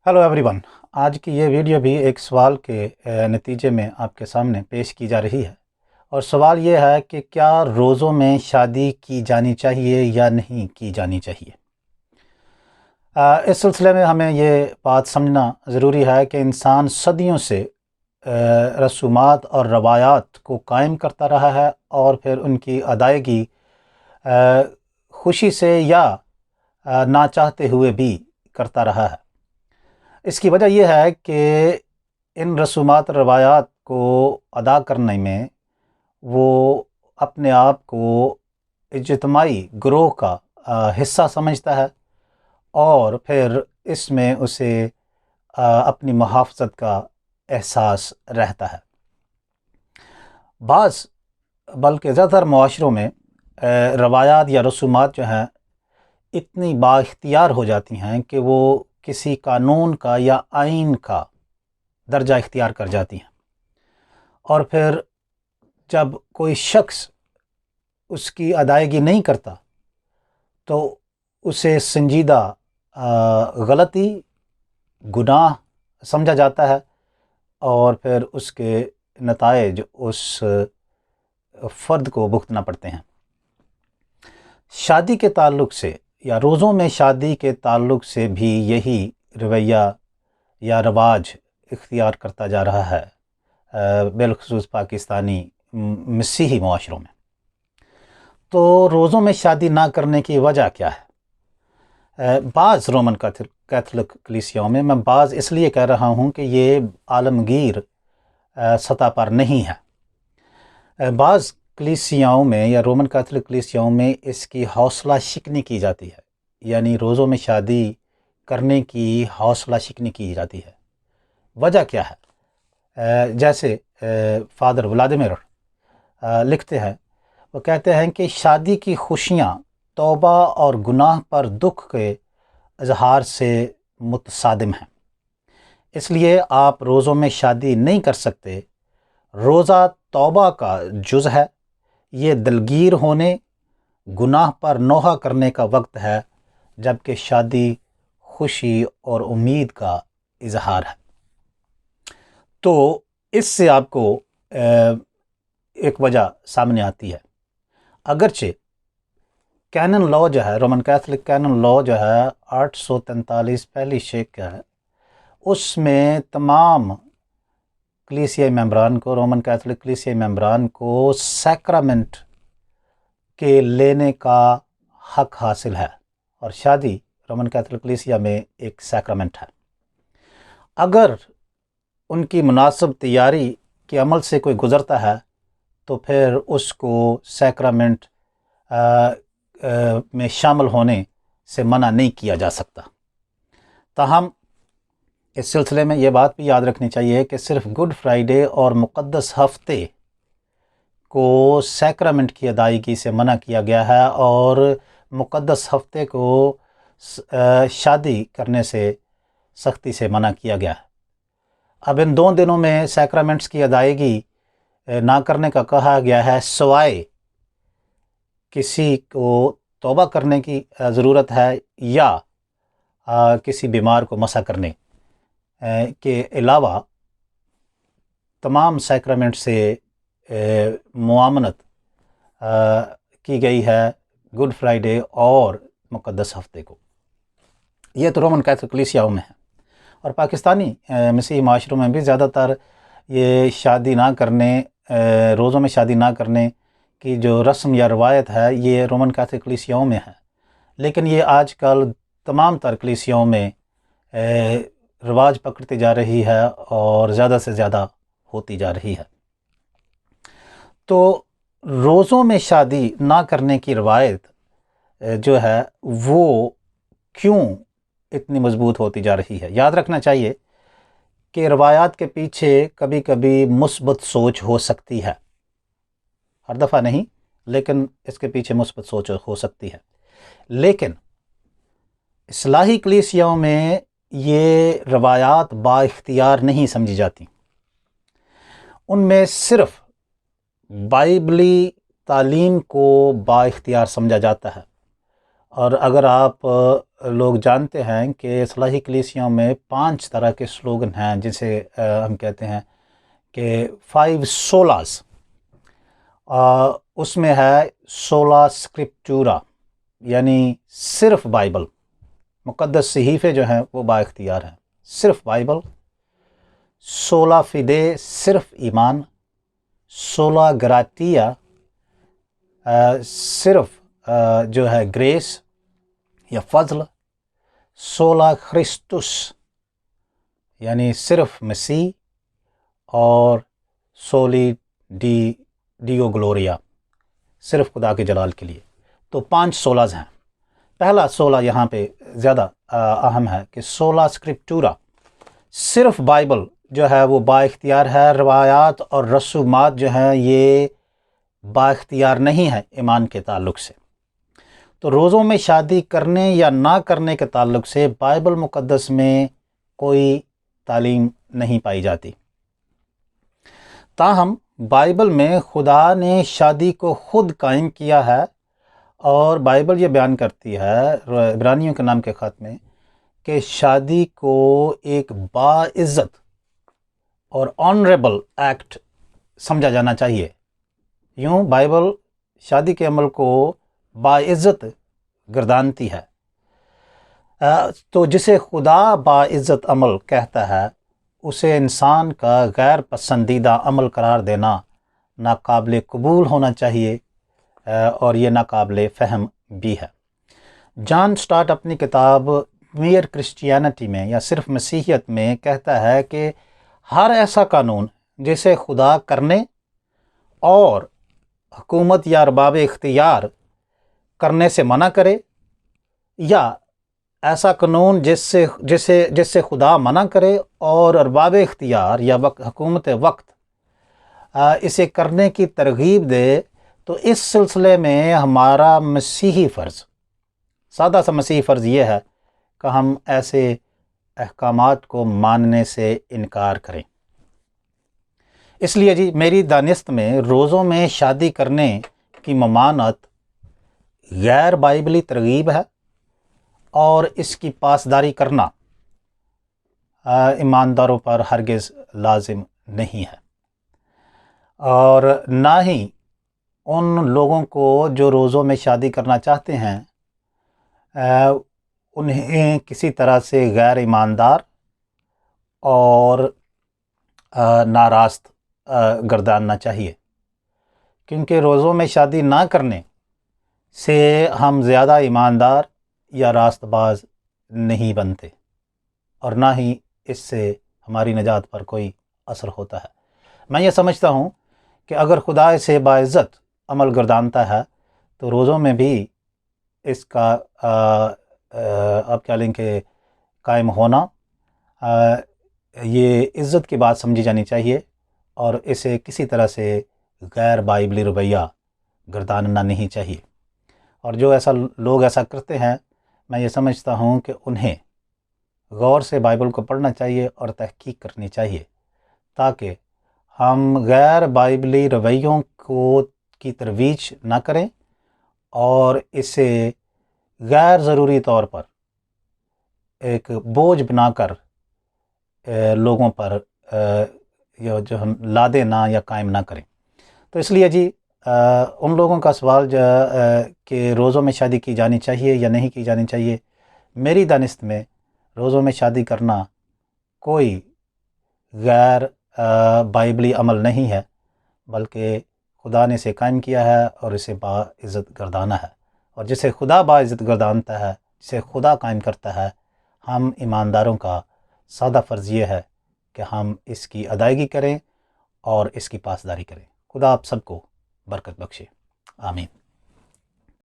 Hello everyone. आज की ये वीडियो भी एक सवाल के नतीजे में आपके सामने पेश की जा रही है। और सवाल ये है कि क्या रोज़ों में शादी की जानी चाहिए या नहीं की जानी चाहिए। इस सिलसिले में हमें ये बात समझना ज़रूरी है कि इंसान सदियों से रसूमात और रवायात को कायम करता रहा है और फिर उनकी अदायगी अ, खुशी से या ना चाहते हुए भी करता रहा है। इसकी वजह यह है कि इन रसूमात रवायात को अदा करने में वो अपने आप को इज्तिमाई ग्रोह का हिस्सा समझता है और फिर इसमें उसे अपनी मुहाफ़ज़त का एहसास रहता है। बाज़ बल्कि ज़्यादातर मुआशरों में रवायात या रसूमात जो हैं इतनी बाइख्तियार हो जाती हैं कि वो किसी कानून का या आइन का दर्जा इख्तियार कर जाती हैं। और फिर जब कोई शख्स उसकी अदायगी नहीं करता तो उसे संजीदा गलती, गुनाह समझा जाता है और फिर उसके नताइज उस फ़र्द को भुगतना पड़ते हैं। शादी के ताल्लुक़ से या रोज़ों में शादी के ताल्लुक़ से भी यही रवैया या रवाज इख्तियार करता जा रहा है, बिलखुसूस पाकिस्तानी मसीही मुआशरों में। तो रोज़ों में शादी ना करने की वजह क्या है? बाज़ रोमन कैथोलिक कलीसियाओं में, मैं बाज़ इसलिए कह रहा हूँ कि ये आलमगीर सतह पर नहीं है। बाज़ कलीसियाओं में या रोमन कैथोलिक कलीसियाओं में इसकी हौसला शिकनी की जाती है, यानी रोज़ों में शादी करने की हौसला शिकनी की जाती है। वजह क्या है? जैसे फादर व्लादिमीर लिखते हैं, वो कहते हैं कि शादी की खुशियाँ तौबा और गुनाह पर दुख के इजहार से मुतसादिम हैं, इसलिए आप रोज़ों में शादी नहीं कर सकते। रोज़ा तौबा का जुज़ है, ये दिलगीर होने, गुनाह पर नोहा करने का वक्त है, जबकि शादी खुशी और उम्मीद का इजहार है। तो इससे आपको एक वजह सामने आती है। अगरचे कैनन लॉ जो है, रोमन कैथोलिक कैनन लॉ जो है 843 पहली शेख का है, उसमें तमाम कलीसियाई मेंबरान को, रोमन कैथोलिक कलीसियाई मेंबरान को सैक्रामेंट के लेने का हक हासिल है और शादी रोमन कैथोलिक कलीसिया में एक सैक्रामेंट है। अगर उनकी मुनासिब तैयारी के अमल से कोई गुज़रता है तो फिर उसको सैक्रामेंट में शामिल होने से मना नहीं किया जा सकता। ताहम इस सिलसिले में ये बात भी याद रखनी चाहिए कि सिर्फ गुड फ्राइडे और मुक़द्दस हफ्ते को सैक्रामेंट की अदायगी से मना किया गया है और मुक़द्दस हफ्ते को शादी करने से सख्ती से मना किया गया है। अब इन 2 दिनों में सैक्रामेंट्स की अदायगी ना करने का कहा गया है, सवाए किसी को तौबा करने की ज़रूरत है या किसी बीमार को मसा करने के अलावा तमाम सैक्रामेंट से मुआमनत की गई है गुड फ्राइडे और मुक़द्दस हफ्ते को। ये तो रोमन कैथोलिक कलीसियाओं में है और पाकिस्तानी मसीही माशरों में भी ज़्यादातर ये शादी ना करने, रोज़ों में शादी ना करने की जो रस्म या रवायत है, ये रोमन कैथोलिक कलीसियाओं में है। लेकिन ये आजकल तमाम तर कलीसियाओं में रवाज पकड़ती जा रही है और ज़्यादा से ज़्यादा होती जा रही है। तो रोज़ों में शादी ना करने की रवायत जो है वो क्यों इतनी मजबूत होती जा रही है? याद रखना चाहिए कि रवायात के पीछे कभी कभी मुस्बत सोच हो सकती है, हर दफ़ा नहीं, लेकिन इसके पीछे मुस्बत सोच हो सकती है। लेकिन इस्लाही कलीसियाओं में ये रवायात बाइख्तियार नहीं समझी जाती। उनमें सिर्फ बाइबली तालीम को बाइख्तियार समझा जाता है اور اگر آپ لوگ جانتے ہیں کہ اصلاحی کلیسیوں میں 5 طرح کے سلوگن ہیں جسے ہم کہتے ہیں کہ 5 سولاز، اس میں ہے سولا اسکرپچورا، یعنی صرف بائبل، مقدس صحیفے جو ہیں وہ با اختیار ہیں، صرف بائبل. سولا فیدے، صرف ایمان. سولا گراتیا، صرف جو ہے گریس یا فضل. سولا خرسٹس، یعنی صرف مسیح. اور سولی ڈیو گلوریا، صرف خدا کے جلال کے لیے. تو 5 سولاز ہیں. پہلا سولا یہاں پہ زیادہ اہم ہے کہ سولا اسکرپچورا، صرف بائبل جو ہے وہ با اختیار ہے. روایات اور رسومات جو ہیں یہ با اختیار نہیں ہے ایمان کے تعلق سے. تو روزوں میں شادی کرنے یا نہ کرنے کے تعلق سے بائبل مقدس میں کوئی تعلیم نہیں پائی جاتی. تاہم بائبل میں خدا نے شادی کو خود قائم کیا ہے، اور بائبل یہ بیان کرتی ہے عبرانیوں کے نام کے خط میں کہ شادی کو ایک باعزت اور آنریبل ایکٹ سمجھا جانا چاہیے. یوں بائبل شادی کے عمل کو باعزت گردانتی ہے. تو جسے خدا باعزت عمل کہتا ہے اسے انسان کا غیر پسندیدہ عمل قرار دینا ناقابل قبول ہونا چاہیے، اور یہ ناقابل فہم بھی ہے. جان سٹارٹ اپنی کتاب میئر کرسچینٹی میں یا صرف مسیحیت میں کہتا ہے کہ ہر ایسا قانون جسے خدا کرنے اور حکومت یا ارباب اختیار کرنے سے منع کرے، یا ایسا قانون جس سے خدا منع کرے اور ارباب اختیار یا حکومت وقت اسے کرنے کی ترغیب دے، تو اس سلسلے میں ہمارا مسیحی فرض، سادہ سا مسیحی فرض یہ ہے کہ ہم ایسے احکامات کو ماننے سے انکار کریں. اس لیے جی میری دانست میں روزوں میں شادی کرنے کی ممانعت غیر بائبلی ترغیب ہے، اور اس کی پاسداری کرنا ایمانداروں پر ہرگز لازم نہیں ہے. اور نہ ہی ان لوگوں کو جو روزوں میں شادی کرنا چاہتے ہیں انہیں کسی طرح سے غیر ایماندار اور ناراست گرداننا چاہیے، کیونکہ روزوں میں شادی نہ کرنے سے ہم زیادہ ایماندار یا راست باز نہیں بنتے، اور نہ ہی اس سے ہماری نجات پر کوئی اثر ہوتا ہے. میں یہ سمجھتا ہوں کہ اگر خدا اسے باعزت عمل گردانتا ہے تو روزوں میں بھی اس کا آپ کیا لیں کہ قائم ہونا یہ عزت کی بات سمجھی جانی چاہیے، اور اسے کسی طرح سے غیر بائبلی رویہ گرداننا نہیں چاہیے. اور جو لوگ ایسا کرتے ہیں، میں یہ سمجھتا ہوں کہ انہیں غور سے بائبل کو پڑھنا چاہیے اور تحقیق کرنی چاہیے، تاکہ ہم غیر بائبلی رویوں کی ترویج نہ کریں اور اسے غیر ضروری طور پر ایک بوجھ بنا کر لوگوں پر جو ہم لادیں نہ یا قائم نہ کریں. تو اس لیے جی ان لوگوں کا سوال کہ روزوں میں شادی کی جانی چاہیے یا نہیں کی جانی چاہیے، میری دانست میں روزوں میں شادی کرنا کوئی غیر بائبلی عمل نہیں ہے، بلکہ خدا نے اسے قائم کیا ہے اور اسے باعزت گردانا ہے. اور جسے خدا باعزت گردانتا ہے، جسے خدا قائم کرتا ہے، ہم ایمانداروں کا سادہ فرض یہ ہے کہ ہم اس کی ادائیگی کریں اور اس کی پاسداری کریں. خدا آپ سب کو برکت بخشے. آمین.